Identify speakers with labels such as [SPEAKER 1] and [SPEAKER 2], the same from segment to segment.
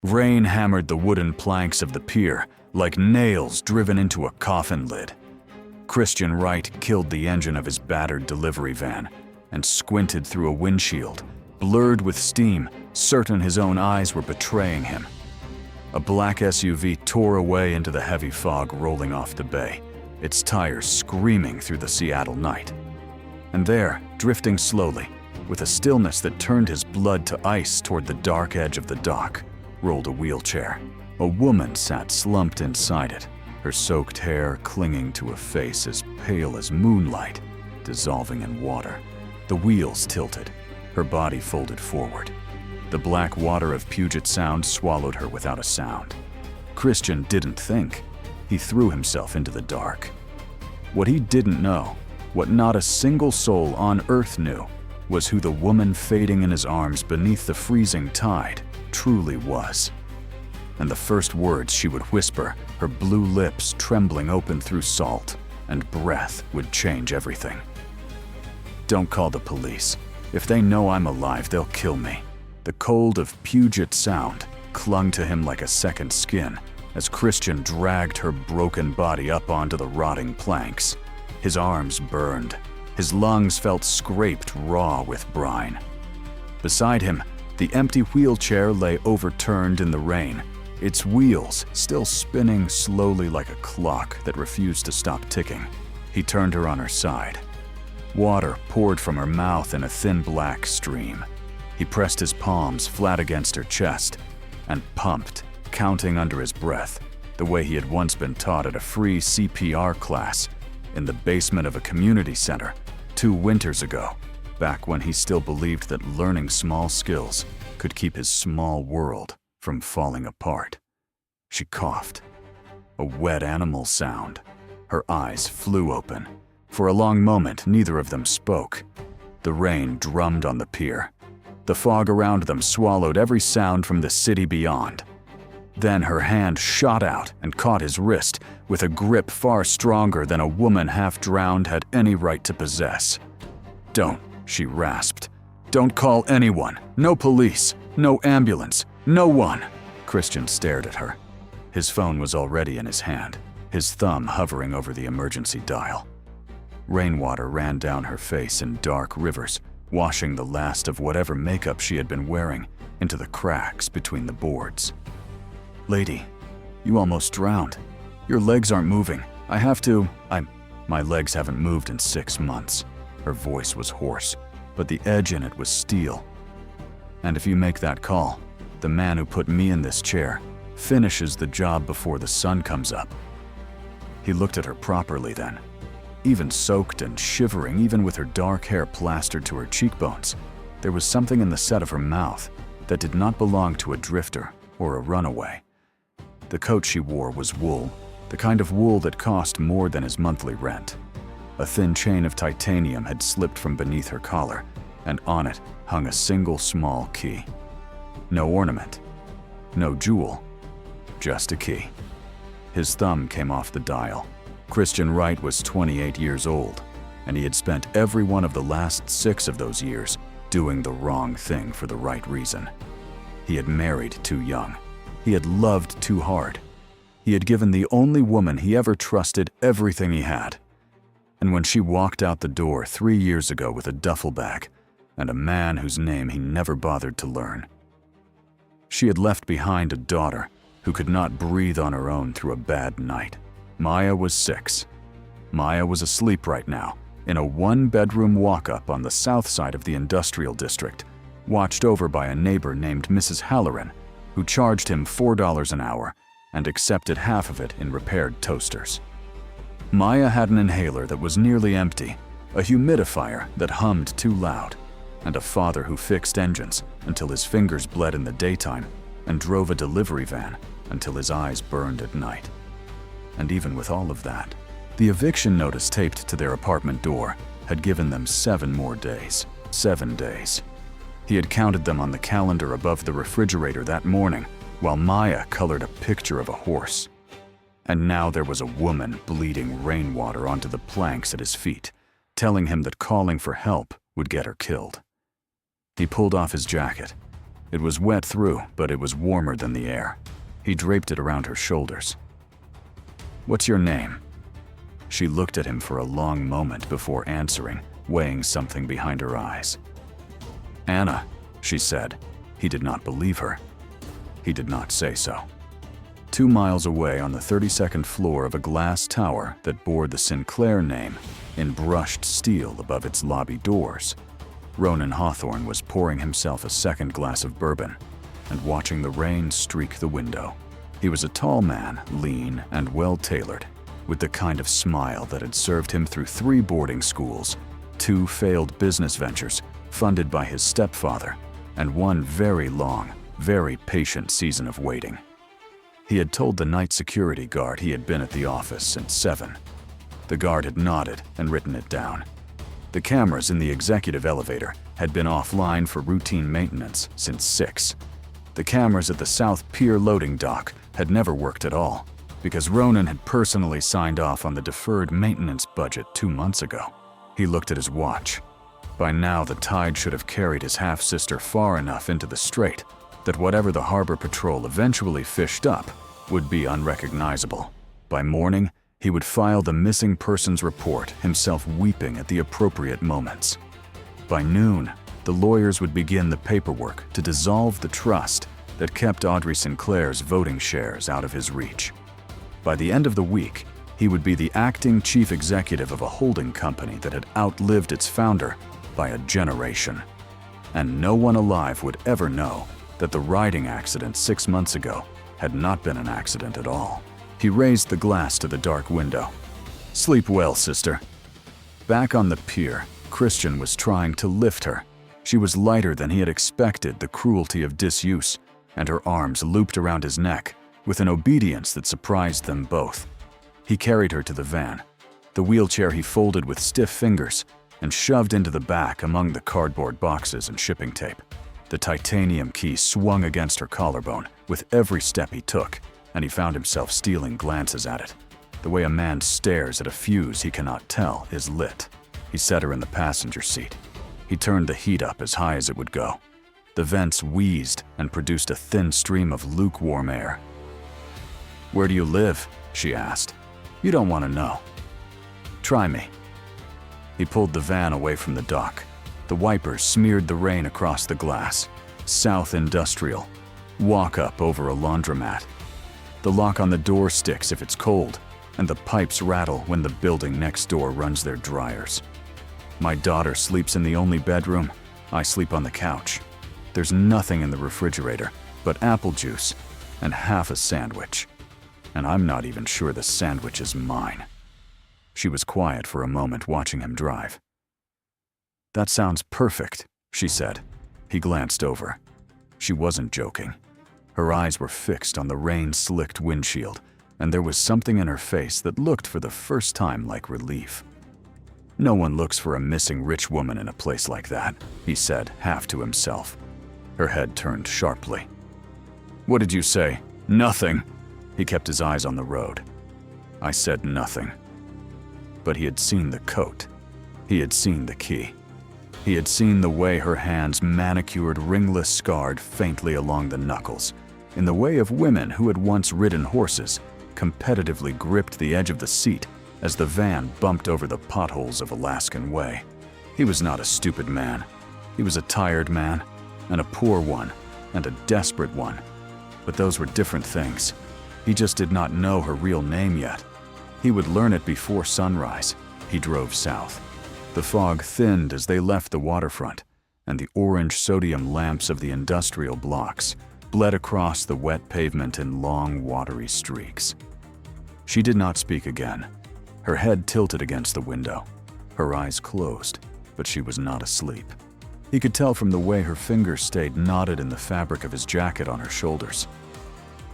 [SPEAKER 1] Rain hammered the wooden planks of the pier like nails driven into a coffin lid. Christian Wright killed the engine of his battered delivery van and squinted through a windshield, blurred with steam, certain his own eyes were betraying him. A black SUV tore away into the heavy fog rolling off the bay, its tires screaming through the Seattle night. And there, drifting slowly, with a stillness that turned his blood to ice toward the dark edge of the dock, rolled a wheelchair. A woman sat slumped inside it, her soaked hair clinging to a face as pale as moonlight, dissolving in water. The wheels tilted, her body folded forward. The black water of Puget Sound swallowed her without a sound. Christian didn't think. He threw himself into the dark. What he didn't know, what not a single soul on earth knew, was who the woman fading in his arms beneath the freezing tide truly was. And the first words she would whisper, her blue lips trembling open through salt and breath, would change everything. "Don't call the police. If they know I'm alive, they'll kill me." The cold of Puget Sound clung to him like a second skin as Christian dragged her broken body up onto the rotting planks. His arms burned. His lungs felt scraped raw with brine. Beside him, the empty wheelchair lay overturned in the rain, its wheels still spinning slowly like a clock that refused to stop ticking. He turned her on her side. Water poured from her mouth in a thin black stream. He pressed his palms flat against her chest and pumped, counting under his breath, the way he had once been taught at a free CPR class in the basement of a community center 2 winters ago, back when he still believed that learning small skills could keep his small world from falling apart. She coughed. A wet animal sound. Her eyes flew open. For a long moment, neither of them spoke. The rain drummed on the pier. The fog around them swallowed every sound from the city beyond. Then her hand shot out and caught his wrist with a grip far stronger than a woman half-drowned had any right to possess. "Don't," she rasped. "Don't call anyone. No police. No ambulance. No one." Christian stared at her. His phone was already in his hand, his thumb hovering over the emergency dial. Rainwater ran down her face in dark rivers, washing the last of whatever makeup she had been wearing into the cracks between the boards. "Lady, you almost drowned. Your legs aren't moving. I have to. My legs haven't moved in 6 months." Her voice was hoarse, but the edge in it was steel. "And if you make that call, the man who put me in this chair finishes the job before the sun comes up." He looked at her properly then. Even soaked and shivering, even with her dark hair plastered to her cheekbones, there was something in the set of her mouth that did not belong to a drifter or a runaway. The coat she wore was wool, the kind of wool that cost more than his monthly rent. A thin chain of titanium had slipped from beneath her collar, and on it hung a single small key. No ornament, no jewel, just a key. His thumb came off the dial. Christian Wright was 28 years old, and he had spent every one of the last 6 of those years doing the wrong thing for the right reason. He had married too young. He had loved too hard. He had given the only woman he ever trusted everything he had. And when she walked out the door 3 years ago with a duffel bag and a man whose name he never bothered to learn, she had left behind a daughter who could not breathe on her own through a bad night. Maya was 6. Maya was asleep right now in a 1-bedroom walk-up on the south side of the industrial district, watched over by a neighbor named Mrs. Halloran, who charged him $4 an hour and accepted half of it in repaired toasters. Maya had an inhaler that was nearly empty, a humidifier that hummed too loud, and a father who fixed engines until his fingers bled in the daytime and drove a delivery van until his eyes burned at night. And even with all of that, the eviction notice taped to their apartment door had given them 7 more days. 7 days. He had counted them on the calendar above the refrigerator that morning, while Maya colored a picture of a horse. And now there was a woman bleeding rainwater onto the planks at his feet, telling him that calling for help would get her killed. He pulled off his jacket. It was wet through, but it was warmer than the air. He draped it around her shoulders. "What's your name?" She looked at him for a long moment before answering, weighing something behind her eyes. "Anna," she said. He did not believe her. He did not say so. 2 miles away on the 32nd floor of a glass tower that bore the Sinclair name in brushed steel above its lobby doors, Ronan Hawthorne was pouring himself a second glass of bourbon and watching the rain streak the window. He was a tall man, lean and well-tailored, with the kind of smile that had served him through 3 boarding schools, 2 failed business ventures funded by his stepfather, and 1 very long, very patient season of waiting. He had told the night security guard he had been at the office since 7. The guard had nodded and written it down. The cameras in the executive elevator had been offline for routine maintenance since 6. The cameras at the South Pier loading dock had never worked at all, because Ronan had personally signed off on the deferred maintenance budget 2 months ago. He looked at his watch. By now, the tide should have carried his half-sister far enough into the strait that whatever the harbor patrol eventually fished up would be unrecognizable. By morning, he would file the missing persons report, himself weeping at the appropriate moments. By noon, the lawyers would begin the paperwork to dissolve the trust that kept Audrey Sinclair's voting shares out of his reach. By the end of the week, he would be the acting chief executive of a holding company that had outlived its founder by a generation. And no one alive would ever know that the riding accident 6 months ago had not been an accident at all. He raised the glass to the dark window. "Sleep well, sister." Back on the pier, Christian was trying to lift her. She was lighter than he had expected, the cruelty of disuse, and her arms looped around his neck with an obedience that surprised them both. He carried her to the van. The wheelchair he folded with stiff fingers and shoved into the back among the cardboard boxes and shipping tape. The titanium key swung against her collarbone with every step he took, and he found himself stealing glances at it. The way a man stares at a fuse he cannot tell is lit. He set her in the passenger seat. He turned the heat up as high as it would go. The vents wheezed and produced a thin stream of lukewarm air. "Where do you live?" she asked. "You don't want to know." "Try me." He pulled the van away from the dock. The wipers smeared the rain across the glass. South Industrial. Walk up over a laundromat. The lock on the door sticks if it's cold, and the pipes rattle when the building next door runs their dryers. My daughter sleeps in the only bedroom. I sleep on the couch. There's nothing in the refrigerator but apple juice and half a sandwich. And I'm not even sure the sandwich is mine. She was quiet for a moment, watching him drive. "That sounds perfect," she said. He glanced over. She wasn't joking. Her eyes were fixed on the rain-slicked windshield, and there was something in her face that looked for the first time like relief. "No one looks for a missing rich woman in a place like that," he said, half to himself. Her head turned sharply. "What did you say?" "Nothing." He kept his eyes on the road. "I said nothing." But he had seen the coat. He had seen the key. He had seen the way her hands, manicured, ringless, scarred faintly along the knuckles, in the way of women who had once ridden horses, competitively gripped the edge of the seat as the van bumped over the potholes of Alaskan Way. He was not a stupid man. He was a tired man, and a poor one, and a desperate one. But those were different things. He just did not know her real name yet. He would learn it before sunrise. He drove south. The fog thinned as they left the waterfront, and the orange sodium lamps of the industrial blocks bled across the wet pavement in long, watery streaks. She did not speak again. Her head tilted against the window. Her eyes closed, but she was not asleep. He could tell from the way her fingers stayed knotted in the fabric of his jacket on her shoulders.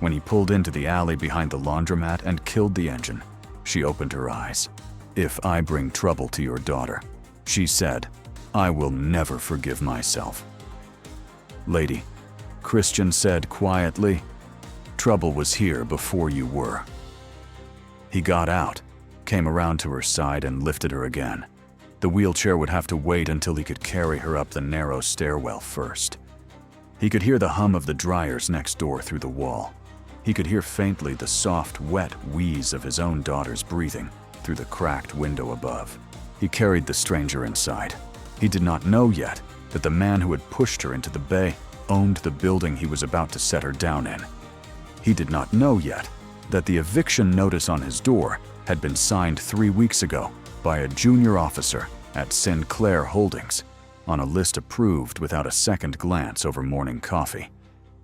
[SPEAKER 1] When he pulled into the alley behind the laundromat and killed the engine, she opened her eyes. "If I bring trouble to your daughter," she said, "I will never forgive myself." "Lady," Christian said quietly, "trouble was here before you were." He got out, came around to her side and lifted her again. The wheelchair would have to wait until he could carry her up the narrow stairwell first. He could hear the hum of the dryers next door through the wall. He could hear faintly the soft, wet wheeze of his own daughter's breathing through the cracked window above. He carried the stranger inside. He did not know yet that the man who had pushed her into the bay owned the building he was about to set her down in. He did not know yet that the eviction notice on his door had been signed 3 weeks ago by a junior officer at Sinclair Holdings on a list approved without a second glance over morning coffee.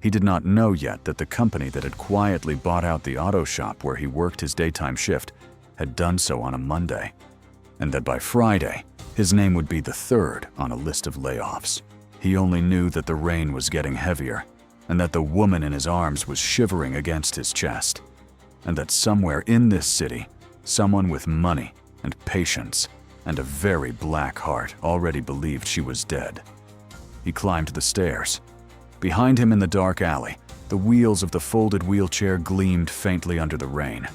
[SPEAKER 1] He did not know yet that the company that had quietly bought out the auto shop where he worked his daytime shift had done so on a Monday, and that by Friday, his name would be the third on a list of layoffs. He only knew that the rain was getting heavier, and that the woman in his arms was shivering against his chest, and that somewhere in this city, someone with money and patience and a very black heart already believed she was dead. He climbed the stairs. Behind him in the dark alley, the wheels of the folded wheelchair gleamed faintly under the rain.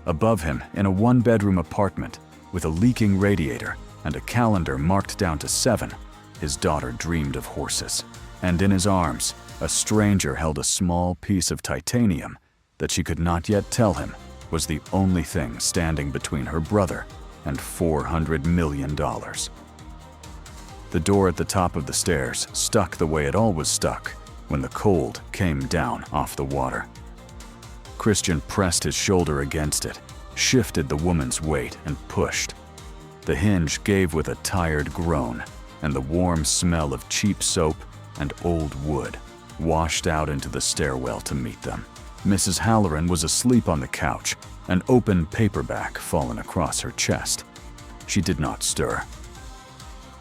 [SPEAKER 1] Above him, in a one-bedroom apartment with a leaking radiator and a calendar marked down to 7, his daughter dreamed of horses. And in his arms, a stranger held a small piece of titanium that she could not yet tell him was the only thing standing between her brother and $400 million. The door at the top of the stairs stuck the way it always stuck when the cold came down off the water. Christian pressed his shoulder against it, shifted the woman's weight, and pushed. The hinge gave with a tired groan, and the warm smell of cheap soap and old wood washed out into the stairwell to meet them. Mrs. Halloran was asleep on the couch, an open paperback fallen across her chest. She did not stir.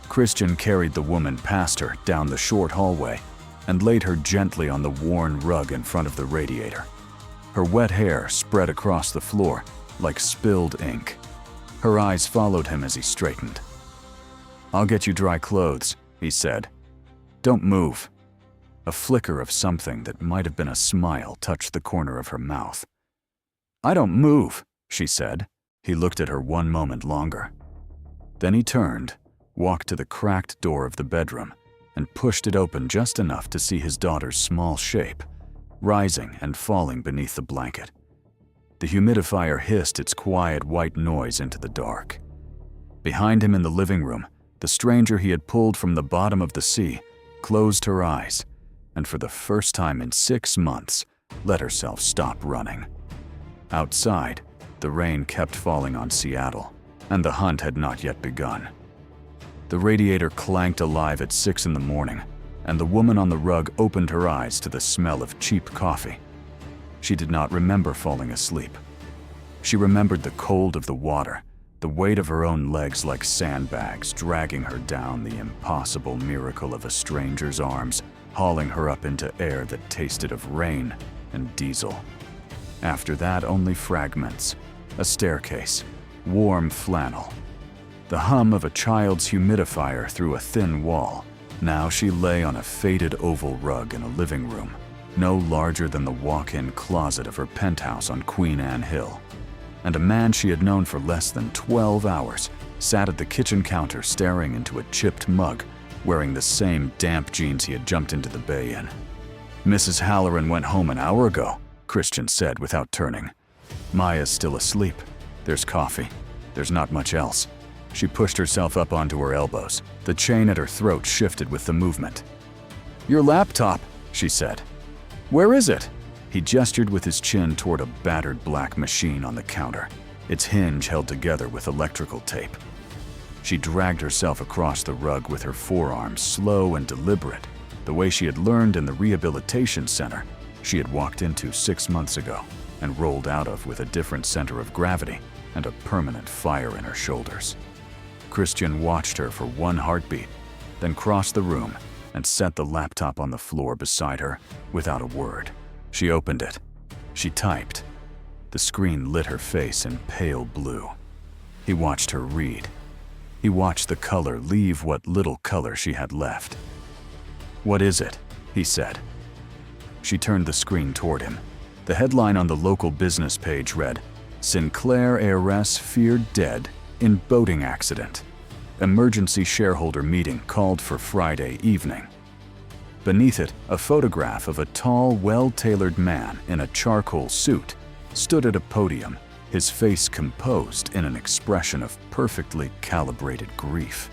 [SPEAKER 1] Christian carried the woman past her down the short hallway and laid her gently on the worn rug in front of the radiator. Her wet hair spread across the floor like spilled ink. Her eyes followed him as he straightened. "I'll get you dry clothes," he said. "Don't move." A flicker of something that might have been a smile touched the corner of her mouth. "I don't move," she said. He looked at her one moment longer. Then he turned, walked to the cracked door of the bedroom, and pushed it open just enough to see his daughter's small shape, rising and falling beneath the blanket. The humidifier hissed its quiet white noise into the dark. Behind him in the living room, the stranger he had pulled from the bottom of the sea closed her eyes, and for the first time in 6 months, let herself stop running. Outside, the rain kept falling on Seattle, and the hunt had not yet begun. The radiator clanked alive at 6 in the morning, and the woman on the rug opened her eyes to the smell of cheap coffee. She did not remember falling asleep. She remembered the cold of the water, the weight of her own legs like sandbags dragging her down the impossible miracle of a stranger's arms, hauling her up into air that tasted of rain and diesel. After that, only fragments, a staircase, warm flannel, the hum of a child's humidifier through a thin wall. Now she lay on a faded oval rug in a living room, no larger than the walk-in closet of her penthouse on Queen Anne Hill. And a man she had known for less than 12 hours sat at the kitchen counter staring into a chipped mug, wearing the same damp jeans he had jumped into the bay in. "Mrs. Halloran went home an hour ago," Christian said without turning. "Maya's still asleep. There's coffee. There's not much else." She pushed herself up onto her elbows. The chain at her throat shifted with the movement. "Your laptop," she said. "Where is it?" He gestured with his chin toward a battered black machine on the counter, its hinge held together with electrical tape. She dragged herself across the rug with her forearms slow and deliberate, the way she had learned in the rehabilitation center she had walked into 6 months ago and rolled out of with a different center of gravity and a permanent fire in her shoulders. Christian watched her for one heartbeat, then crossed the room and set the laptop on the floor beside her without a word. She opened it. She typed. The screen lit her face in pale blue. He watched her read. He watched the color leave what little color she had left. "What is it?" he said. She turned the screen toward him. The headline on the local business page read, "Sinclair heiress feared dead in boating accident. Emergency shareholder meeting called for Friday evening." Beneath it, a photograph of a tall, well-tailored man in a charcoal suit stood at a podium, his face composed in an expression of perfectly calibrated grief.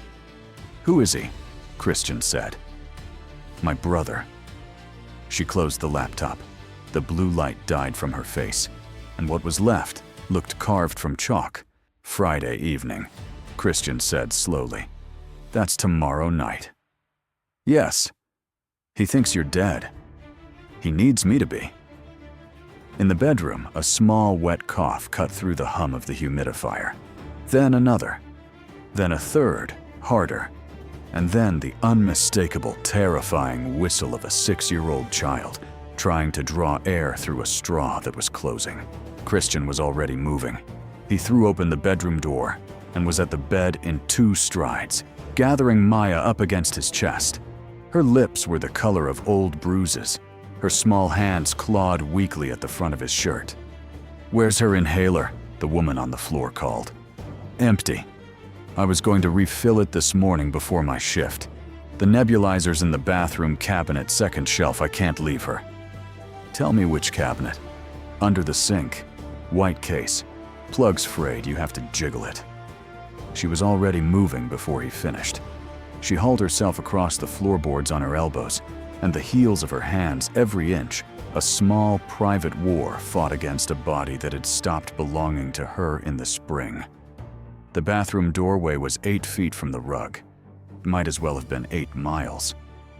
[SPEAKER 1] "Who is he?" Christian said. "My brother." She closed the laptop. The blue light died from her face, and what was left looked carved from chalk. "Friday evening," Christian said slowly. "That's tomorrow night." "Yes. He thinks you're dead. He needs me to be." In the bedroom, a small, wet cough cut through the hum of the humidifier. Then another. Then a third, harder. And then the unmistakable, terrifying whistle of a 6-year-old child trying to draw air through a straw that was closing. Christian was already moving. He threw open the bedroom door and was at the bed in 2 strides, gathering Maya up against his chest. Her lips were the color of old bruises. Her small hands clawed weakly at the front of his shirt. "Where's her inhaler?" the woman on the floor called. "Empty. I was going to refill it this morning before my shift. The nebulizer's in the bathroom cabinet, second shelf. I can't leave her." "Tell me which cabinet." "Under the sink. White case. Plug's frayed, you have to jiggle it." She was already moving before he finished. She hauled herself across the floorboards on her elbows, and the heels of her hands every inch, a small private war fought against a body that had stopped belonging to her in the spring. The bathroom doorway was 8 feet from the rug. It might as well have been 8 miles.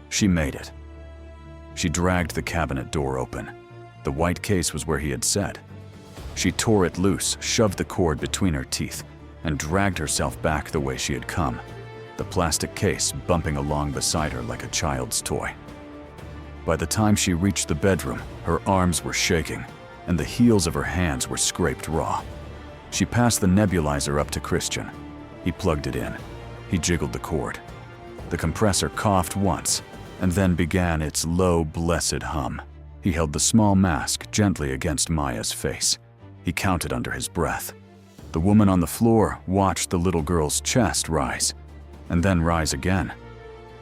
[SPEAKER 1] She made it. She dragged the cabinet door open. The white case was where he had said. She tore it loose, shoved the cord between her teeth, and dragged herself back the way she had come, the plastic case bumping along beside her like a child's toy. By the time she reached the bedroom, her arms were shaking, and the heels of her hands were scraped raw. She passed the nebulizer up to Christian. He plugged it in. He jiggled the cord. The compressor coughed once, and then began its low, blessed hum. He held the small mask gently against Maya's face. He counted under his breath. The woman on the floor watched the little girl's chest rise, and then rise again,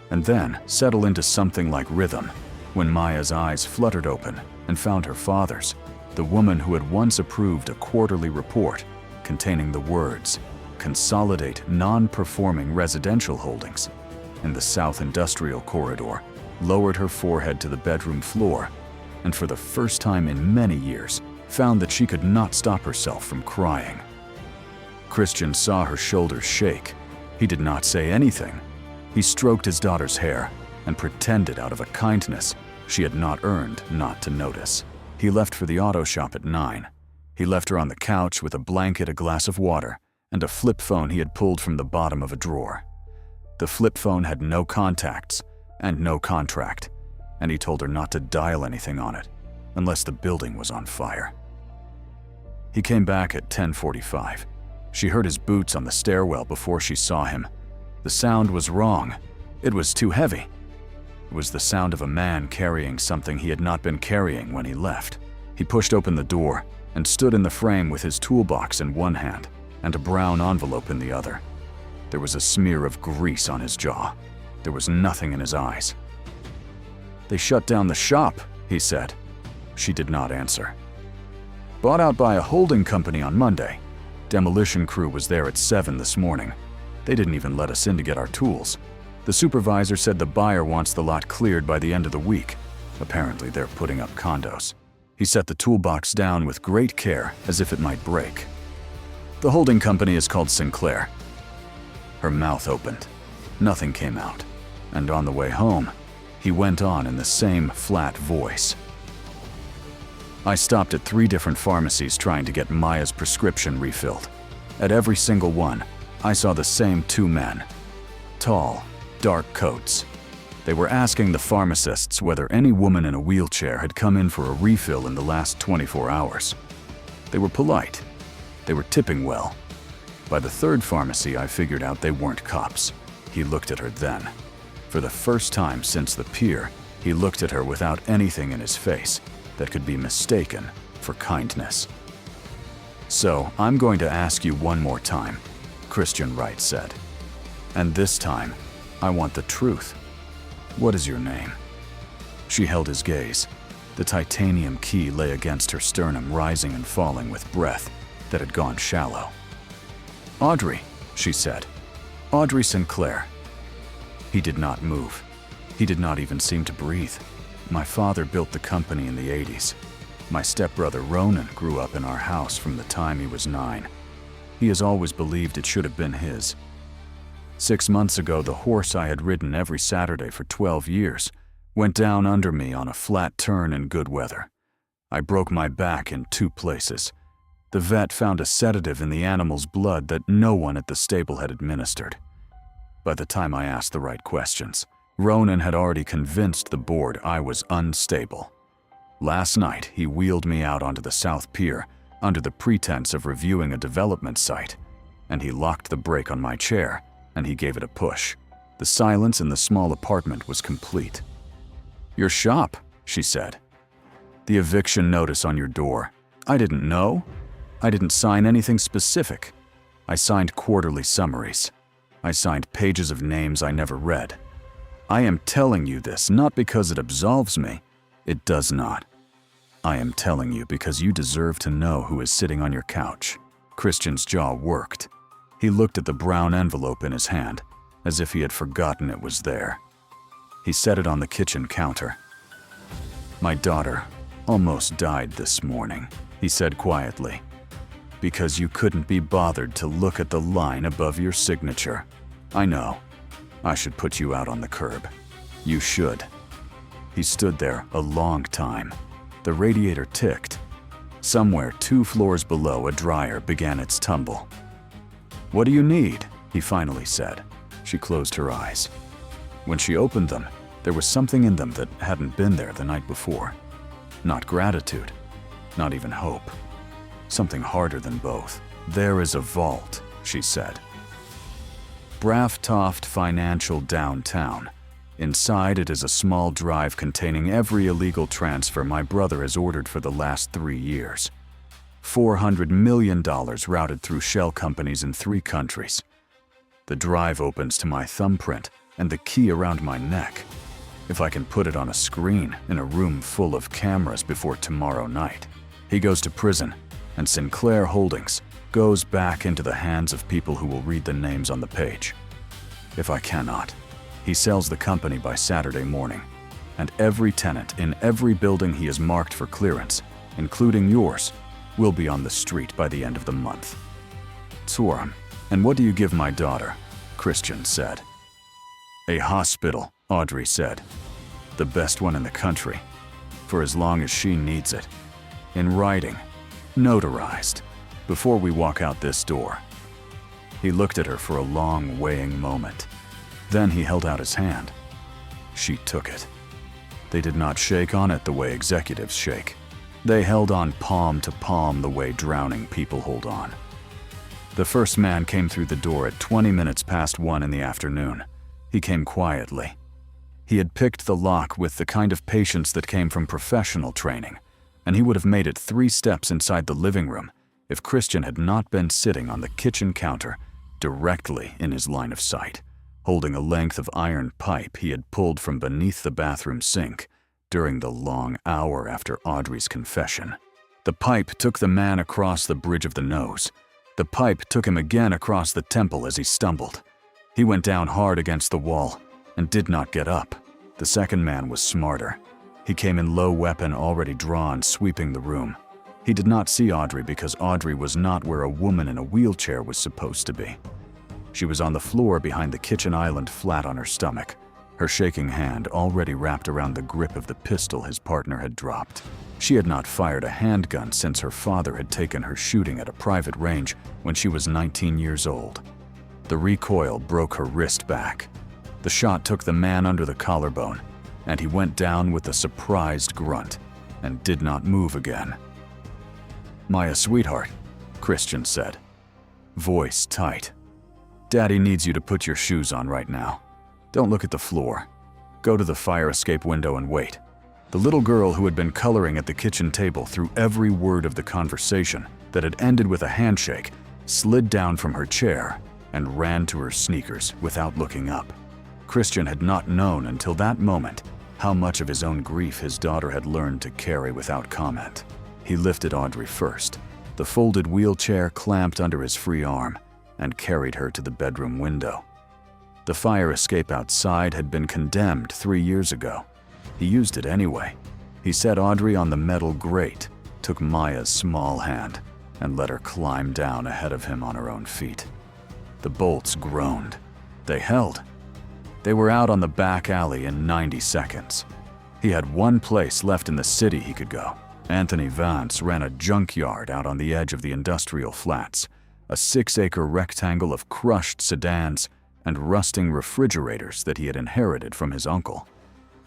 [SPEAKER 1] and then settle into something like rhythm, when Maya's eyes fluttered open and found her father's, the woman who had once approved a quarterly report containing the words, "Consolidate non-performing residential holdings," in the South Industrial Corridor, lowered her forehead to the bedroom floor, and for the first time in many years, found that she could not stop herself from crying. Christian saw her shoulders shake. He did not say anything. He stroked his daughter's hair and pretended out of a kindness she had not earned not to notice. He left for the auto shop at 9. He left her on the couch with a blanket, a glass of water, and a flip phone he had pulled from the bottom of a drawer. The flip phone had no contacts and no contract, and he told her not to dial anything on it unless the building was on fire. He came back at 10:45. She heard his boots on the stairwell before she saw him. The sound was wrong. It was too heavy. It was the sound of a man carrying something he had not been carrying when he left. He pushed open the door and stood in the frame with his toolbox in one hand and a brown envelope in the other. There was a smear of grease on his jaw. There was nothing in his eyes. "They shut down the shop," he said. She did not answer. "Bought out by a holding company on Monday. Demolition crew was there at 7 this morning. They didn't even let us in to get our tools. The supervisor said the buyer wants the lot cleared by the end of the week. Apparently they're putting up condos." He set the toolbox down with great care as if it might break. "The holding company is called Sinclair." Her mouth opened. Nothing came out. And on the way home, he went on in the same flat voice. "I stopped at 3 different pharmacies trying to get Maya's prescription refilled. At every single one, I saw the same 2 men. Tall, dark coats. They were asking the pharmacists whether any woman in a wheelchair had come in for a refill in the last 24 hours. They were polite. They were tipping well. By the 3rd pharmacy, I figured out they weren't cops." He looked at her then. For the first time since the pier, he looked at her without anything in his face that could be mistaken for kindness. "So, I'm going to ask you one more time," Christian Wright said. "And this time, I want the truth. What is your name?" She held his gaze. The titanium key lay against her sternum, rising and falling with breath that had gone shallow. "Audrey," she said. "Audrey Sinclair." He did not move. He did not even seem to breathe. My father built the company in the 80s. My stepbrother Ronan grew up in our house from the time he was 9. He has always believed it should have been his. 6 months ago, the horse I had ridden every Saturday for 12 years went down under me on a flat turn in good weather. I broke my back in 2 places. The vet found a sedative in the animal's blood that no one at the stable had administered. By the time I asked the right questions, Ronan had already convinced the board I was unstable. Last night, he wheeled me out onto the South Pier under the pretense of reviewing a development site, and he locked the brake on my chair, and he gave it a push. The silence in the small apartment was complete. "Your shop," she said. "The eviction notice on your door. I didn't know. I didn't sign anything specific. I signed quarterly summaries. I signed pages of names I never read. I am telling you this not because it absolves me. It does not. I am telling you because you deserve to know who is sitting on your couch." Christian's jaw worked. He looked at the brown envelope in his hand, as if he had forgotten it was there. He set it on the kitchen counter. "My daughter almost died this morning," he said quietly, "because you couldn't be bothered to look at the line above your signature. I know. I should put you out on the curb. You should." He stood there a long time. The radiator ticked. Somewhere 2 floors below, a dryer began its tumble. "What do you need?" he finally said. She closed her eyes. When she opened them, there was something in them that hadn't been there the night before. Not gratitude, not even hope. Something harder than both. "There is a vault," she said. Braff-Toft Financial downtown. Inside it is a small drive containing every illegal transfer my brother has ordered for the last 3 years. $400 million routed through shell companies in 3 countries. The drive opens to my thumbprint and the key around my neck. If I can put it on a screen in a room full of cameras before tomorrow night. He goes to prison, and Sinclair Holdings goes back into the hands of people who will read the names on the page. If I cannot, he sells the company by Saturday morning, and every tenant in every building he has marked for clearance, including yours, will be on the street by the end of the month. "Tsuram, and what do you give my daughter?" Christian said. "A hospital," Audrey said. "The best one in the country, for as long as she needs it. In writing, notarized, before we walk out this door." He looked at her for a long, weighing moment. Then he held out his hand. She took it. They did not shake on it the way executives shake. They held on palm to palm the way drowning people hold on. The first man came through the door at 20 minutes past 1 in the afternoon. He came quietly. He had picked the lock with the kind of patience that came from professional training, and he would have made it 3 steps inside the living room if Christian had not been sitting on the kitchen counter directly in his line of sight, holding a length of iron pipe he had pulled from beneath the bathroom sink during the long hour after Audrey's confession. The pipe took the man across the bridge of the nose. The pipe took him again across the temple as he stumbled. He went down hard against the wall and did not get up. The second man was smarter. He came in low weapon already drawn, sweeping the room. He did not see Audrey because Audrey was not where a woman in a wheelchair was supposed to be. She was on the floor behind the kitchen island, flat on her stomach, her shaking hand already wrapped around the grip of the pistol his partner had dropped. She had not fired a handgun since her father had taken her shooting at a private range when she was 19 years old. The recoil broke her wrist back. The shot took the man under the collarbone, and he went down with a surprised grunt and did not move again. "Maya, sweetheart," Christian said, voice tight. "Daddy needs you to put your shoes on right now. Don't look at the floor. Go to the fire escape window and wait." The little girl who had been coloring at the kitchen table through every word of the conversation that had ended with a handshake slid down from her chair and ran to her sneakers without looking up. Christian had not known until that moment how much of his own grief his daughter had learned to carry without comment. He lifted Audrey first, the folded wheelchair clamped under his free arm, and carried her to the bedroom window. The fire escape outside had been condemned 3 years ago. He used it anyway. He set Audrey on the metal grate, took Maya's small hand, and let her climb down ahead of him on her own feet. The bolts groaned. They held. They were out on the back alley in 90 seconds. He had one place left in the city he could go. Anthony Vance ran a junkyard out on the edge of the industrial flats, a 6-acre rectangle of crushed sedans and rusting refrigerators that he had inherited from his uncle,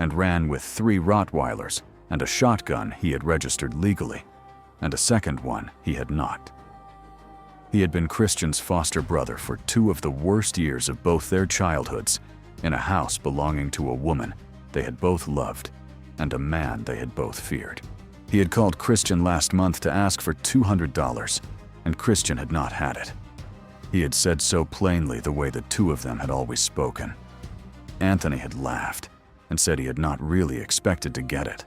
[SPEAKER 1] and ran with 3 Rottweilers and a shotgun he had registered legally, and a second one he had not. He had been Christian's foster brother for 2 of the worst years of both their childhoods, in a house belonging to a woman they had both loved and a man they had both feared. He had called Christian last month to ask for $200, and Christian had not had it. He had said so plainly the way the 2 of them had always spoken. Anthony had laughed and said he had not really expected to get it.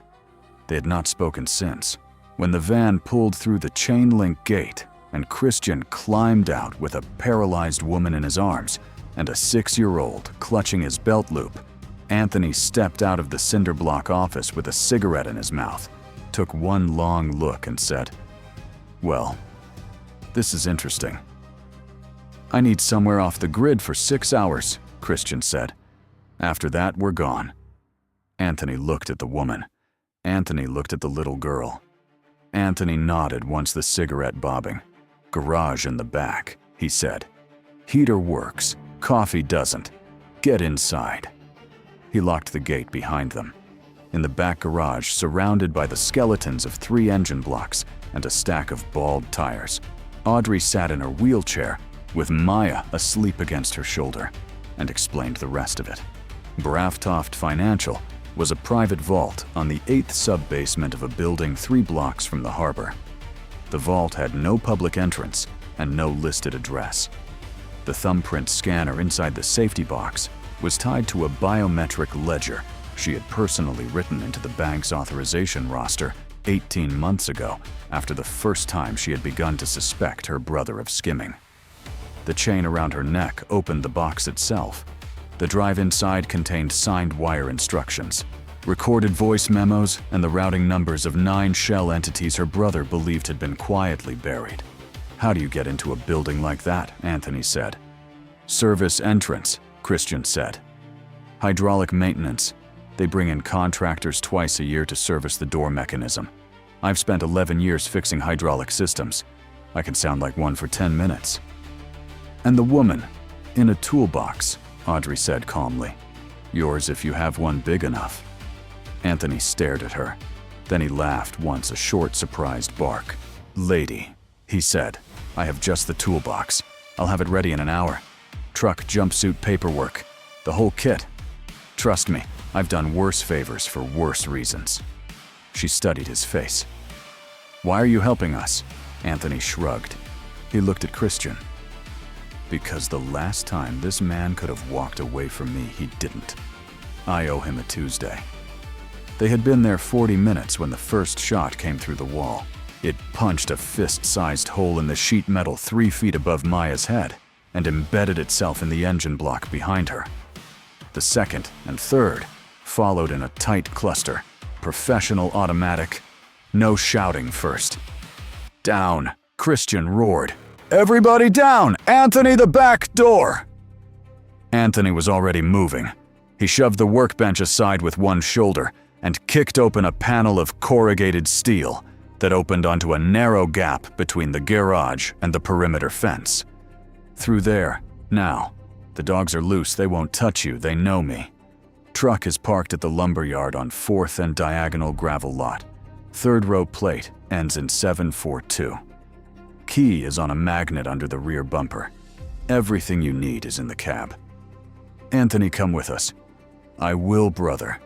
[SPEAKER 1] They had not spoken since, when the van pulled through the chain-link gate and Christian climbed out with a paralyzed woman in his arms and a 6-year-old clutching his belt loop. Anthony stepped out of the cinder block office with a cigarette in his mouth, took one long look and said, "Well, this is interesting. I need somewhere off the grid for 6 hours," Christian said. "After that, we're gone." Anthony looked at the woman. Anthony looked at the little girl. Anthony nodded once the cigarette bobbing. "Garage in the back," he said. "Heater works. Coffee doesn't. Get inside." He locked the gate behind them. In the back garage, surrounded by the skeletons of 3 engine blocks and a stack of bald tires, Audrey sat in her wheelchair with Maya asleep against her shoulder, and explained the rest of it. Braftoft Financial was a private vault on the 8th sub-basement of a building 3 blocks from the harbor. The vault had no public entrance and no listed address. The thumbprint scanner inside the safety box was tied to a biometric ledger she had personally written into the bank's authorization roster 18 months ago, after the first time she had begun to suspect her brother of skimming. The chain around her neck opened the box itself. The drive inside contained signed wire instructions, recorded voice memos, and the routing numbers of 9 shell entities her brother believed had been quietly buried. "How do you get into a building like that?" Anthony said. "Service entrance," Christian said. "Hydraulic maintenance. They bring in contractors twice a year to service the door mechanism. I've spent 11 years fixing hydraulic systems. I can sound like one for 10 minutes. "And the woman, in a toolbox," Audrey said calmly. "Yours if you have one big enough." Anthony stared at her. Then he laughed once, a short, surprised bark. "Lady," he said, "I have just the toolbox. I'll have it ready in an hour. Truck, jumpsuit, paperwork, the whole kit. Trust me, I've done worse favors for worse reasons." She studied his face. "Why are you helping us?" Anthony shrugged. He looked at Christian. "Because the last time this man could have walked away from me, he didn't. I owe him a Tuesday." They had been there 40 minutes when the first shot came through the wall. It punched a fist-sized hole in the sheet metal 3 feet above Maya's head and embedded itself in the engine block behind her. The second and third followed in a tight cluster, professional automatic. No shouting first. "Down!" Christian roared. "Everybody down! Anthony, the back door!" Anthony was already moving. He shoved the workbench aside with one shoulder and kicked open a panel of corrugated steel that opened onto a narrow gap between the garage and the perimeter fence. "Through there, now. The dogs are loose, they won't touch you, they know me. Truck is parked at the lumberyard on 4th and diagonal gravel lot. 3rd row plate ends in 742. Key is on a magnet under the rear bumper. Everything you need is in the cab. Anthony, come with us." "I will, brother.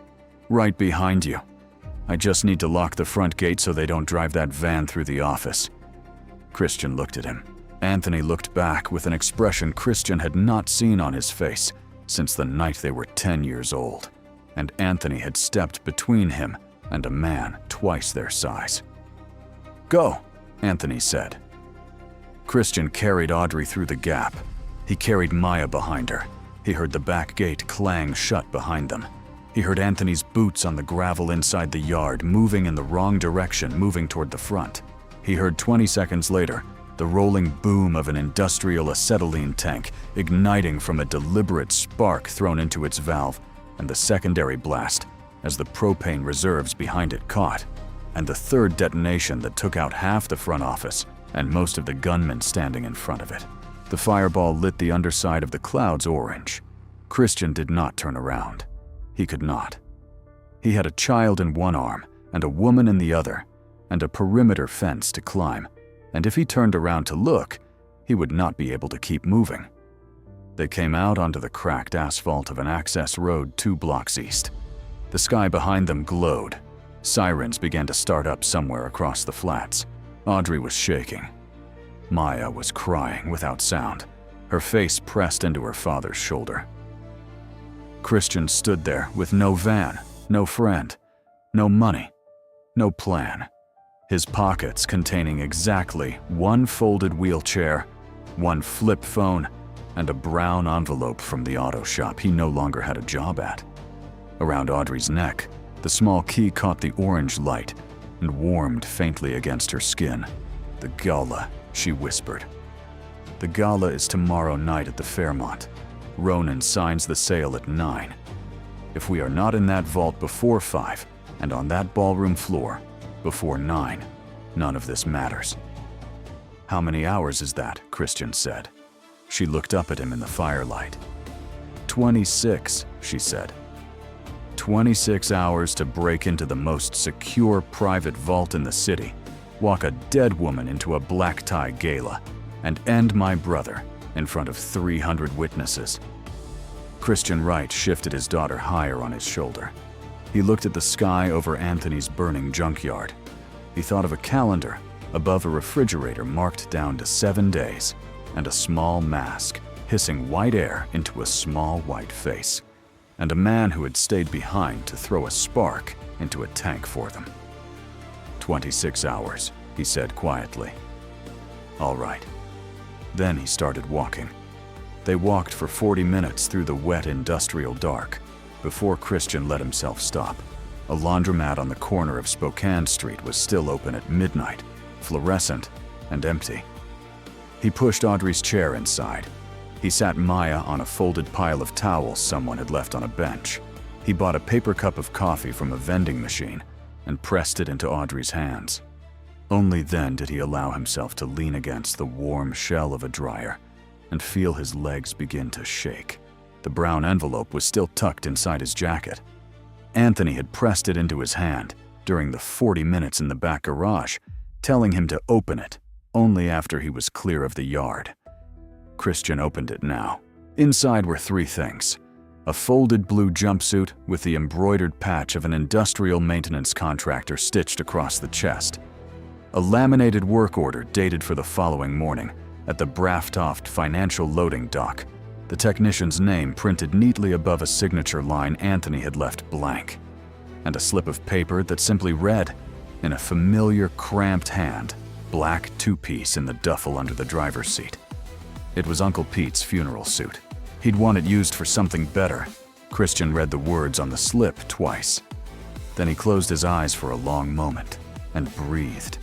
[SPEAKER 1] Right behind you. I just need to lock the front gate so they don't drive that van through the office." Christian looked at him. Anthony looked back with an expression Christian had not seen on his face since the night they were 10 years old. and Anthony had stepped between him and a man twice their size. "Go," Anthony said. Christian carried Audrey through the gap. He carried Maya behind her. He heard the back gate clang shut behind them. He heard Anthony's boots on the gravel inside the yard, moving in the wrong direction, moving toward the front. He heard 20 seconds later the rolling boom of an industrial acetylene tank igniting from a deliberate spark thrown into its valve, and the secondary blast as the propane reserves behind it caught, and the third detonation that took out half the front office and most of the gunmen standing in front of it. The fireball lit the underside of the clouds orange. Christian did not turn around. He could not. He had a child in one arm and a woman in the other, and a perimeter fence to climb, and if he turned around to look, he would not be able to keep moving. They came out onto the cracked asphalt of an access road 2 blocks east. The sky behind them glowed. Sirens began to start up somewhere across the flats. Audrey was shaking. Maya was crying without sound, her face pressed into her father's shoulder. Christian stood there with no van, no friend, no money, no plan. His pockets containing exactly 1 folded wheelchair, 1 flip phone, and a brown envelope from the auto shop he no longer had a job at. Around Audrey's neck, the small key caught the orange light and warmed faintly against her skin. "The gala," she whispered. "The gala is tomorrow night at the Fairmont. Ronan signs the sale at 9. If we are not in that vault before 5 and on that ballroom floor before 9, none of this matters." "How many hours is that?" Christian said. She looked up at him in the firelight. 26, she said. 26 hours to break into the most secure private vault in the city, walk a dead woman into a black tie gala, and end my brother in front of 300 witnesses. Christian Wright shifted his daughter higher on his shoulder. He looked at the sky over Anthony's burning junkyard. He thought of a calendar above a refrigerator marked down to 7 days, and a small mask hissing white air into a small white face, and a man who had stayed behind to throw a spark into a tank for them. 26 hours, he said quietly. All right. Then he started walking. They walked for 40 minutes through the wet industrial dark before Christian let himself stop. A laundromat on the corner of Spokane Street was still open at midnight, fluorescent and empty. He pushed Audrey's chair inside. He sat Maya on a folded pile of towels someone had left on a bench. He bought a paper cup of coffee from a vending machine and pressed it into Audrey's hands. Only then did he allow himself to lean against the warm shell of a dryer and feel his legs begin to shake. The brown envelope was still tucked inside his jacket. Anthony had pressed it into his hand during the 40 minutes in the back garage, telling him to open it only after he was clear of the yard. Christian opened it now. Inside were 3 things: a folded blue jumpsuit with the embroidered patch of an industrial maintenance contractor stitched across the chest, a laminated work order dated for the following morning at the Braftoft Financial Loading Dock, the technician's name printed neatly above a signature line Anthony had left blank, and a slip of paper that simply read, in a familiar cramped hand, black 2-piece in the duffel under the driver's seat. It was Uncle Pete's funeral suit. He'd want it used for something better. Christian read the words on the slip twice. Then he closed his eyes for a long moment and breathed.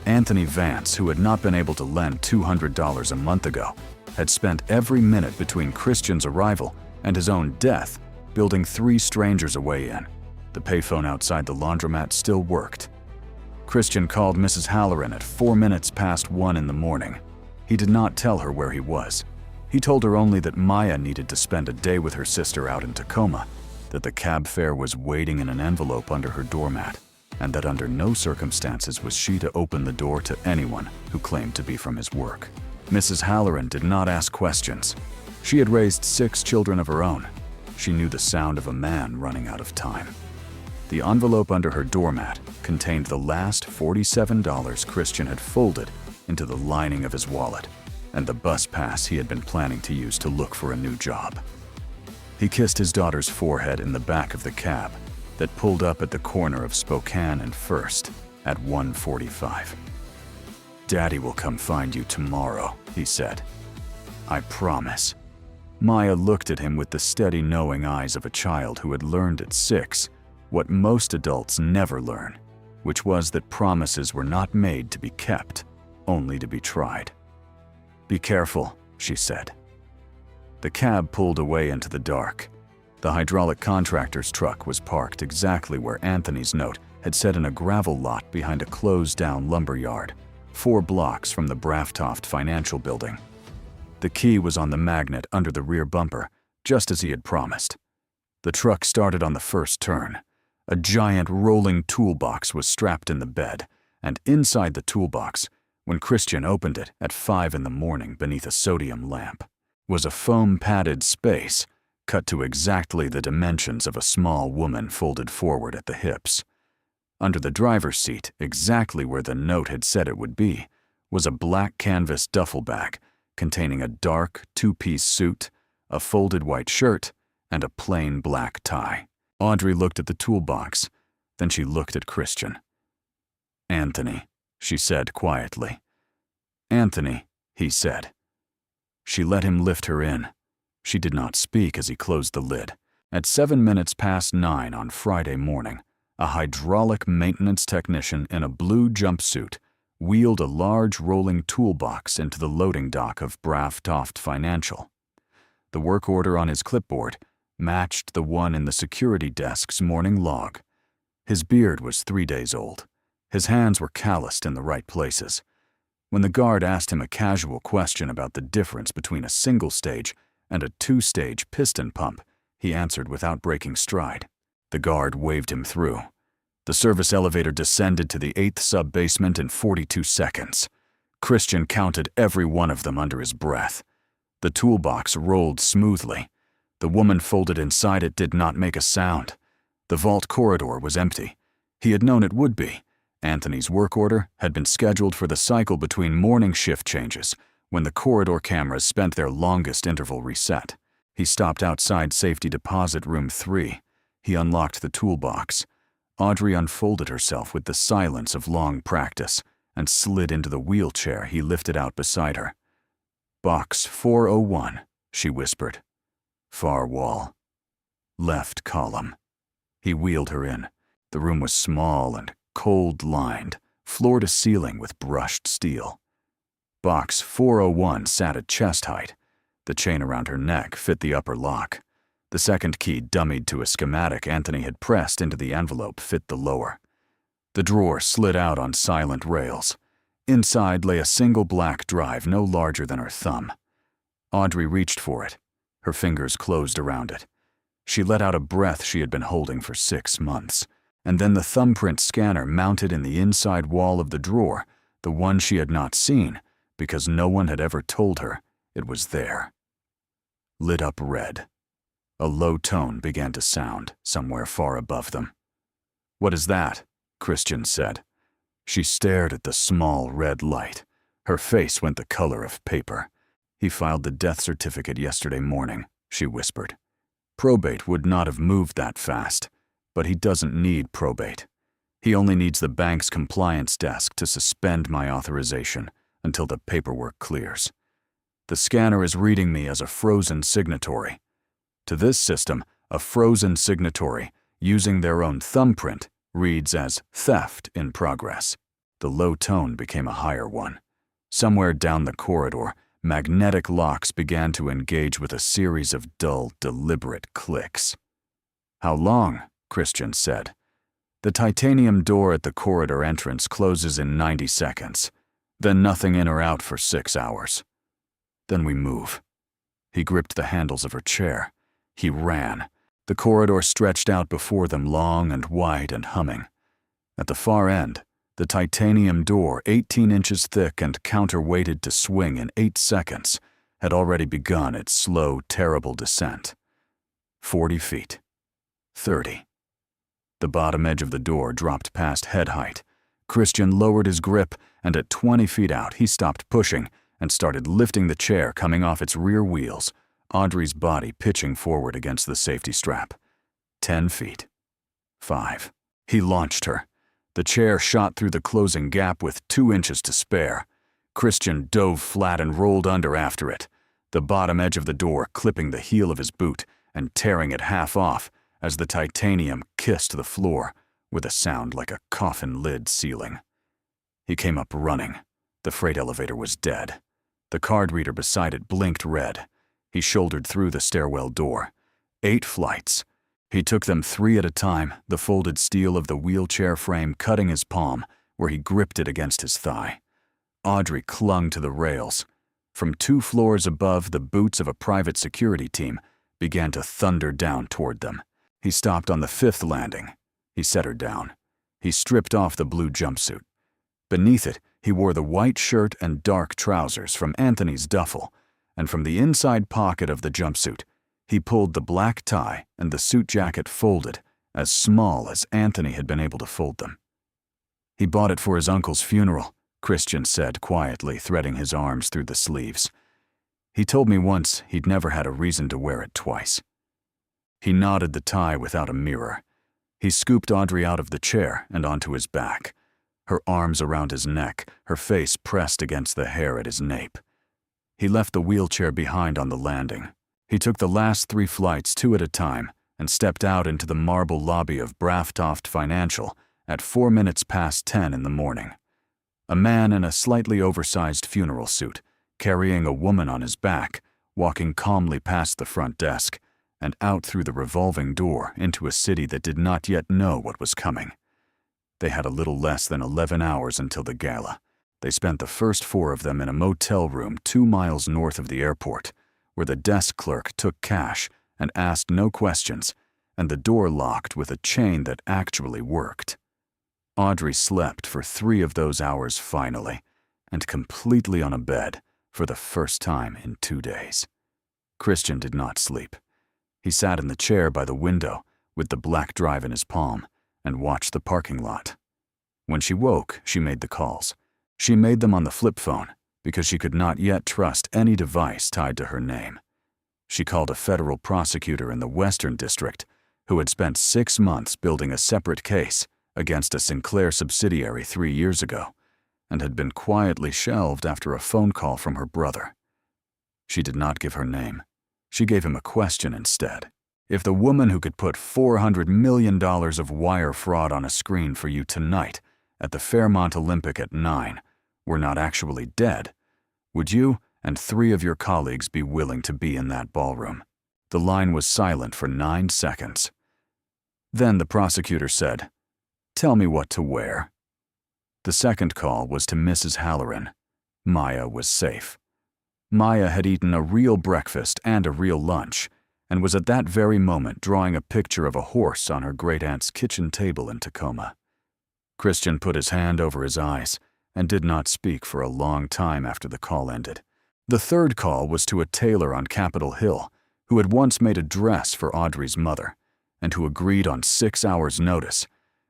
[SPEAKER 1] Anthony Vance, who had not been able to lend $200 a month ago, had spent every minute between Christian's arrival and his own death building 3 strangers a way in. The payphone outside the laundromat still worked. Christian called Mrs. Halloran at 4 minutes past 1 in the morning. He did not tell her where he was. He told her only that Maya needed to spend a day with her sister out in Tacoma, that the cab fare was waiting in an envelope under her doormat, and that under no circumstances was she to open the door to anyone who claimed to be from his work. Mrs. Halloran did not ask questions. She had raised 6 children of her own. She knew the sound of a man running out of time. The envelope under her doormat contained the last $47 Christian had folded into the lining of his wallet, and the bus pass he had been planning to use to look for a new job. He kissed his daughter's forehead in the back of the cab that pulled up at the corner of Spokane and First at 1:45. "Daddy will come find you tomorrow," he said. "I promise." Maya looked at him with the steady, knowing eyes of a child who had learned at 6 what most adults never learn, which was that promises were not made to be kept, only to be tried. "Be careful," she said. The cab pulled away into the dark. The hydraulic contractor's truck was parked exactly where Anthony's note had said, in a gravel lot behind a closed-down lumber yard, 4 blocks from the Braftoft Financial Building. The key was on the magnet under the rear bumper, just as he had promised. The truck started on the first turn. A giant rolling toolbox was strapped in the bed, and inside the toolbox, when Christian opened it at 5 in the morning beneath a sodium lamp, was a foam-padded space cut to exactly the dimensions of a small woman folded forward at the hips. Under the driver's seat, exactly where the note had said it would be, was a black canvas duffel bag containing a dark 2-piece suit, a folded white shirt, and a plain black tie. Audrey looked at the toolbox, then she looked at Christian. "Anthony," she said quietly. "Anthony," he said. She let him lift her in. She did not speak as he closed the lid. At 9:07 on Friday morning, a hydraulic maintenance technician in a blue jumpsuit wheeled a large rolling toolbox into the loading dock of Braftoft Financial. The work order on his clipboard matched the one in the security desk's morning log. His beard was 3 days old. His hands were calloused in the right places. When the guard asked him a casual question about the difference between a single-stage and a 2-stage piston pump, he answered without breaking stride. The guard waved him through. The service elevator descended to the 8th sub-basement in 42 seconds. Christian counted every one of them under his breath. The toolbox rolled smoothly. The woman folded inside it did not make a sound. The vault corridor was empty. He had known it would be. Anthony's work order had been scheduled for the cycle between morning shift changes, when the corridor cameras spent their longest interval reset. He stopped outside safety deposit room 3. He unlocked the toolbox. Audrey unfolded herself with the silence of long practice and slid into the wheelchair he lifted out beside her. "Box 401, she whispered. "Far wall. Left column." He wheeled her in. The room was small and cold-lined, floor to ceiling with brushed steel. Box 401 sat at chest height. The chain around her neck fit the upper lock. The second key, dummied to a schematic Anthony had pressed into the envelope, fit the lower. The drawer slid out on silent rails. Inside lay a single black drive no larger than her thumb. Audrey reached for it. Her fingers closed around it. She let out a breath she had been holding for 6 months, and then the thumbprint scanner mounted in the inside wall of the drawer, the one she had not seen, because no one had ever told her it was there. Lit up red. A low tone began to sound somewhere far above them. "What is that?" Christian said. She stared at the small red light. Her face went the color of paper. "He filed the death certificate yesterday morning," she whispered. "Probate would not have moved that fast, but he doesn't need probate. He only needs the bank's compliance desk to suspend my authorization until the paperwork clears. The scanner is reading me as a frozen signatory. To this system, a frozen signatory, using their own thumbprint, reads as theft in progress." The low tone became a higher one. Somewhere down the corridor, magnetic locks began to engage with a series of dull, deliberate clicks. "How long?" Christian said. "The titanium door at the corridor entrance closes in 90 seconds, then nothing in or out for 6 hours. Then we move." He gripped the handles of her chair. He ran. The corridor stretched out before them, long and wide and humming. At the far end, the titanium door, 18 inches thick and counterweighted to swing in 8 seconds, had already begun its slow, terrible descent. 40 feet. 30. The bottom edge of the door dropped past head height. Christian lowered his grip, and at 20 feet out, he stopped pushing and started lifting the chair coming off its rear wheels, Audrey's body pitching forward against the safety strap. 10 feet. 5. He launched her. The chair shot through the closing gap with 2 inches to spare. Christian dove flat and rolled under after it, the bottom edge of the door clipping the heel of his boot and tearing it half off as the titanium kissed the floor with a sound like a coffin lid sealing. He came up running. The freight elevator was dead. The card reader beside it blinked red. He shouldered through the stairwell door. 8 flights. He took them 3 at a time, the folded steel of the wheelchair frame cutting his palm where he gripped it against his thigh. Audrey clung to the rails. From 2 floors above, the boots of a private security team began to thunder down toward them. He stopped on the 5th landing. He set her down. He stripped off the blue jumpsuit. Beneath it, he wore the white shirt and dark trousers from Anthony's duffel, and from the inside pocket of the jumpsuit, he pulled the black tie and the suit jacket folded, as small as Anthony had been able to fold them. He bought it for his uncle's funeral, Christian said quietly, threading his arms through the sleeves. He told me once he'd never had a reason to wear it twice. He knotted the tie without a mirror. He scooped Audrey out of the chair and onto his back, her arms around his neck, her face pressed against the hair at his nape. He left the wheelchair behind on the landing. He took the last 3 flights 2 at a time and stepped out into the marble lobby of Braftoft Financial at 4 minutes past 10 in the morning. A man in a slightly oversized funeral suit, carrying a woman on his back, walking calmly past the front desk and out through the revolving door into a city that did not yet know what was coming. They had a little less than 11 hours until the gala. They spent the first 4 of them in a motel room 2 miles north of the airport, where the desk clerk took cash and asked no questions, and the door locked with a chain that actually worked. Audrey slept for 3 of those hours finally, and completely on a bed for the first time in 2 days. Christian did not sleep. He sat in the chair by the window with the black drive in his palm and watched the parking lot. When she woke, she made the calls. She made them on the flip phone because she could not yet trust any device tied to her name. She called a federal prosecutor in the Western District who had spent 6 months building a separate case against a Sinclair subsidiary 3 years ago and had been quietly shelved after a phone call from her brother. She did not give her name. She gave him a question instead. If the woman who could put $400 million of wire fraud on a screen for you tonight at the Fairmont Olympic at 9 were not actually dead, would you and 3 of your colleagues be willing to be in that ballroom? The line was silent for 9 seconds. Then the prosecutor said, "Tell me what to wear." The second call was to Mrs. Halloran. Maya was safe. Maya had eaten a real breakfast and a real lunch, and was at that very moment drawing a picture of a horse on her great-aunt's kitchen table in Tacoma. Christian put his hand over his eyes and did not speak for a long time after the call ended. The third call was to a tailor on Capitol Hill who had once made a dress for Audrey's mother and who agreed on 6 hours' notice,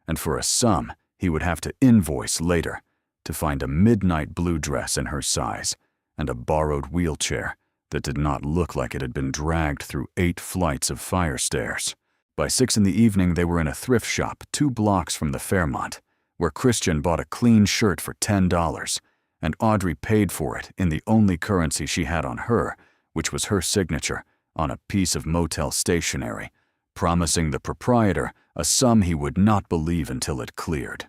[SPEAKER 1] and for a sum he would have to invoice later to find a midnight blue dress in her size and a borrowed wheelchair that did not look like it had been dragged through 8 flights of fire stairs. By 6 in the evening, they were in a thrift shop 2 blocks from the Fairmont, where Christian bought a clean shirt for $10, and Audrey paid for it in the only currency she had on her, which was her signature on a piece of motel stationery, promising the proprietor a sum he would not believe until it cleared.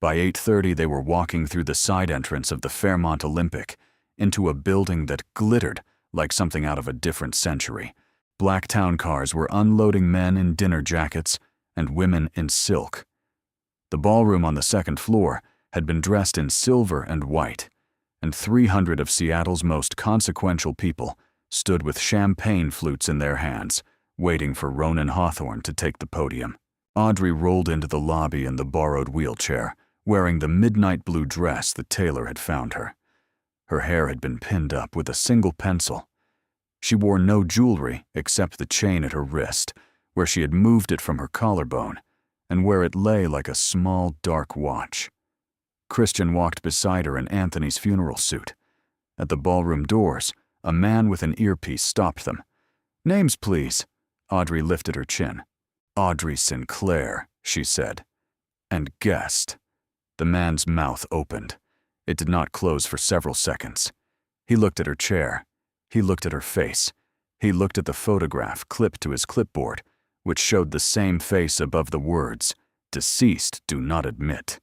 [SPEAKER 1] By 8:30, they were walking through the side entrance of the Fairmont Olympic into a building that glittered like something out of a different century. Black town cars were unloading men in dinner jackets and women in silk. The ballroom on the 2nd floor had been dressed in silver and white, and 300 of Seattle's most consequential people stood with champagne flutes in their hands, waiting for Ronan Hawthorne to take the podium. Audrey rolled into the lobby in the borrowed wheelchair, wearing the midnight blue dress the tailor had found her. Her hair had been pinned up with a single pencil. She wore no jewelry except the chain at her wrist, where she had moved it from her collarbone, and where it lay like a small, dark watch. Christian walked beside her in Anthony's funeral suit. At the ballroom doors, a man with an earpiece stopped them, Names, please. Audrey lifted her chin. Audrey Sinclair, she said, and guessed. The man's mouth opened. It did not close for several seconds. He looked at her chair. He looked at her face. He looked at the photograph clipped to his clipboard, which showed the same face above the words, "Deceased do not admit."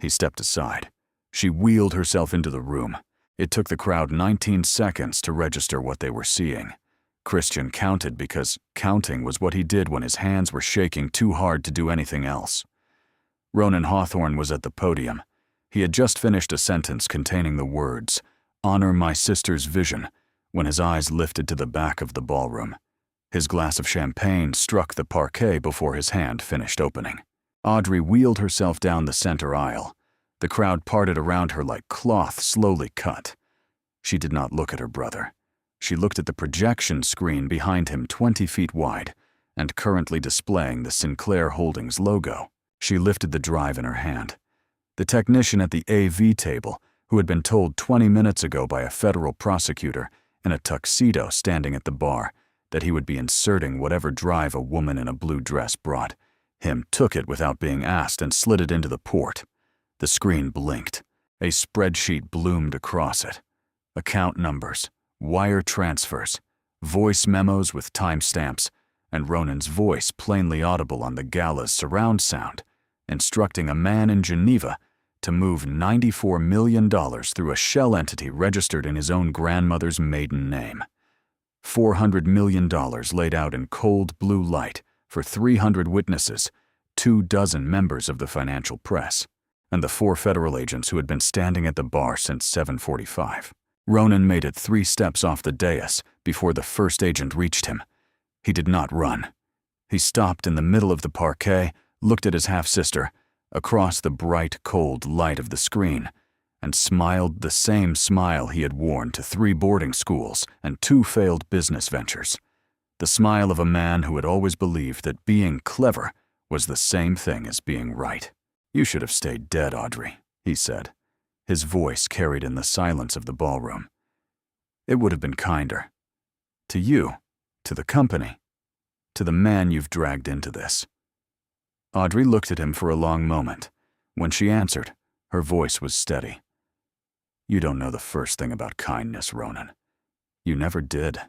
[SPEAKER 1] He stepped aside. She wheeled herself into the room. It took the crowd 19 seconds to register what they were seeing. Christian counted because counting was what he did when his hands were shaking too hard to do anything else. Ronan Hawthorne was at the podium. He had just finished a sentence containing the words, "Honor my sister's vision," when his eyes lifted to the back of the ballroom. His glass of champagne struck the parquet before his hand finished opening. Audrey wheeled herself down the center aisle. The crowd parted around her like cloth slowly cut. She did not look at her brother. She looked at the projection screen behind him 20 feet wide and currently displaying the Sinclair Holdings logo. She lifted the drive in her hand. The technician at the AV table, who had been told 20 minutes ago by a federal prosecutor in a tuxedo standing at the bar that he would be inserting whatever drive a woman in a blue dress brought, took it without being asked and slid it into the port. The screen blinked. A spreadsheet bloomed across it. Account numbers, wire transfers, voice memos with timestamps, and Ronan's voice plainly audible on the gala's surround sound, instructing a man in Geneva to move $94 million through a shell entity registered in his own grandmother's maiden name. $400 million laid out in cold blue light for 300 witnesses, 24 members of the financial press, and the 4 federal agents who had been standing at the bar since 7:45. Ronan made it 3 steps off the dais before the first agent reached him. He did not run. He stopped in the middle of the parquet, looked at his half-sister, across the bright, cold light of the screen, and smiled the same smile he had worn to 3 boarding schools and 2 failed business ventures. The smile of a man who had always believed that being clever was the same thing as being right. "You should have stayed dead, Audrey," he said. His voice carried in the silence of the ballroom. "It would have been kinder. To you, to the company, to the man you've dragged into this." Audrey looked at him for a long moment. When she answered, her voice was steady. "You don't know the first thing about kindness, Ronan. You never did.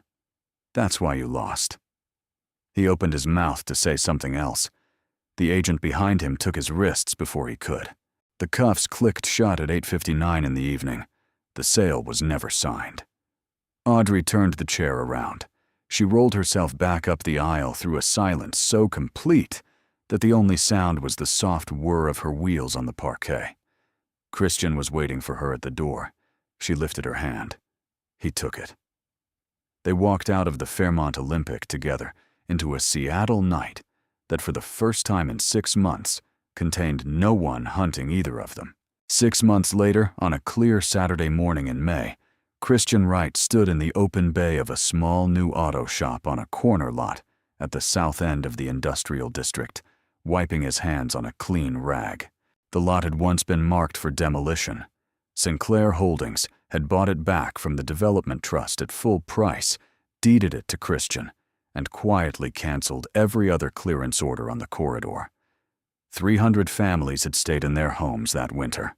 [SPEAKER 1] That's why you lost." He opened his mouth to say something else. The agent behind him took his wrists before he could. The cuffs clicked shut at 8:59 in the evening. The sale was never signed. Audrey turned the chair around. She rolled herself back up the aisle through a silence so complete that the only sound was the soft whir of her wheels on the parquet. Christian was waiting for her at the door. She lifted her hand. He took it. They walked out of the Fairmont Olympic together into a Seattle night that for the first time in 6 months contained no one hunting either of them. 6 months later, on a clear Saturday morning in May, Christian Wright stood in the open bay of a small new auto shop on a corner lot at the south end of the industrial district, wiping his hands on a clean rag. The lot had once been marked for demolition. Sinclair Holdings had bought it back from the development trust at full price, deeded it to Christian, and quietly canceled every other clearance order on the corridor. 300 families had stayed in their homes that winter.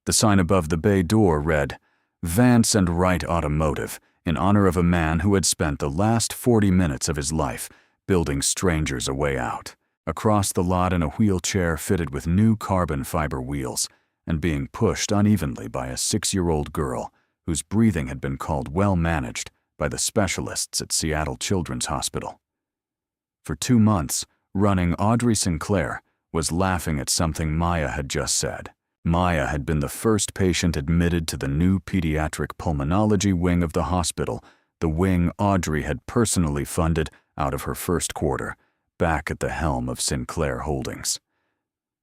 [SPEAKER 1] The sign above the bay door read, "Vance and Wright Automotive, in honor of a man who had spent the last 40 minutes of his life building strangers a way out." Across the lot in a wheelchair fitted with new carbon fiber wheels and being pushed unevenly by a 6-year-old girl whose breathing had been called well managed by the specialists at Seattle Children's Hospital. For 2 months, running Audrey Sinclair was laughing at something Maya had just said. Maya had been the first patient admitted to the new pediatric pulmonology wing of the hospital, the wing Audrey had personally funded out of her first quarter, back at the helm of Sinclair Holdings.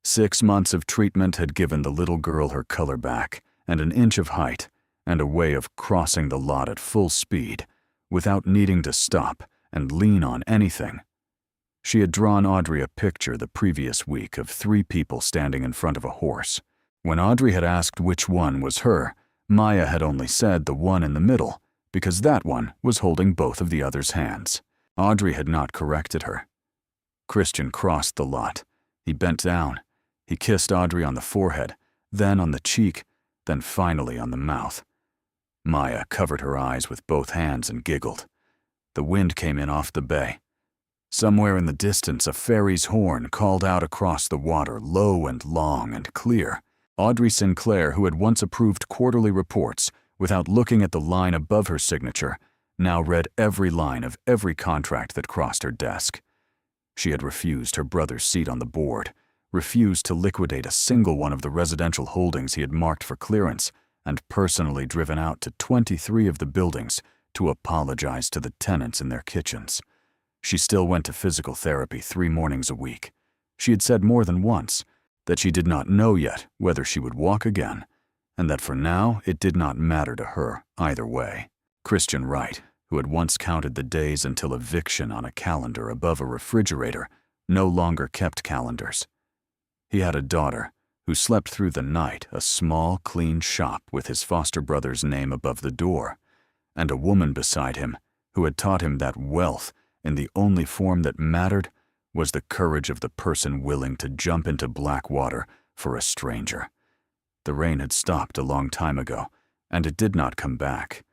[SPEAKER 1] 6 months of treatment had given the little girl her color back and an inch of height and a way of crossing the lot at full speed without needing to stop and lean on anything. She had drawn Audrey a picture the previous week of 3 people standing in front of a horse. When Audrey had asked which one was her, Maya had only said the one in the middle, because that one was holding both of the other's hands. Audrey had not corrected her. Christian crossed the lot. He bent down. He kissed Audrey on the forehead, then on the cheek, then finally on the mouth. Maya covered her eyes with both hands and giggled. The wind came in off the bay. Somewhere in the distance, a ferry's horn called out across the water, low and long and clear. Audrey Sinclair, who had once approved quarterly reports without looking at the line above her signature, now read every line of every contract that crossed her desk. She had refused her brother's seat on the board, refused to liquidate a single one of the residential holdings he had marked for clearance, and personally driven out to 23 of the buildings to apologize to the tenants in their kitchens. She still went to physical therapy 3 mornings a week. She had said more than once that she did not know yet whether she would walk again, and that for now it did not matter to her either way. Christian Wright, who had once counted the days until eviction on a calendar above a refrigerator, no longer kept calendars. He had a daughter who slept through the night, a small, clean shop with his foster brother's name above the door, and a woman beside him who had taught him that wealth, in the only form that mattered, was the courage of the person willing to jump into black water for a stranger. The rain had stopped a long time ago, and it did not come back.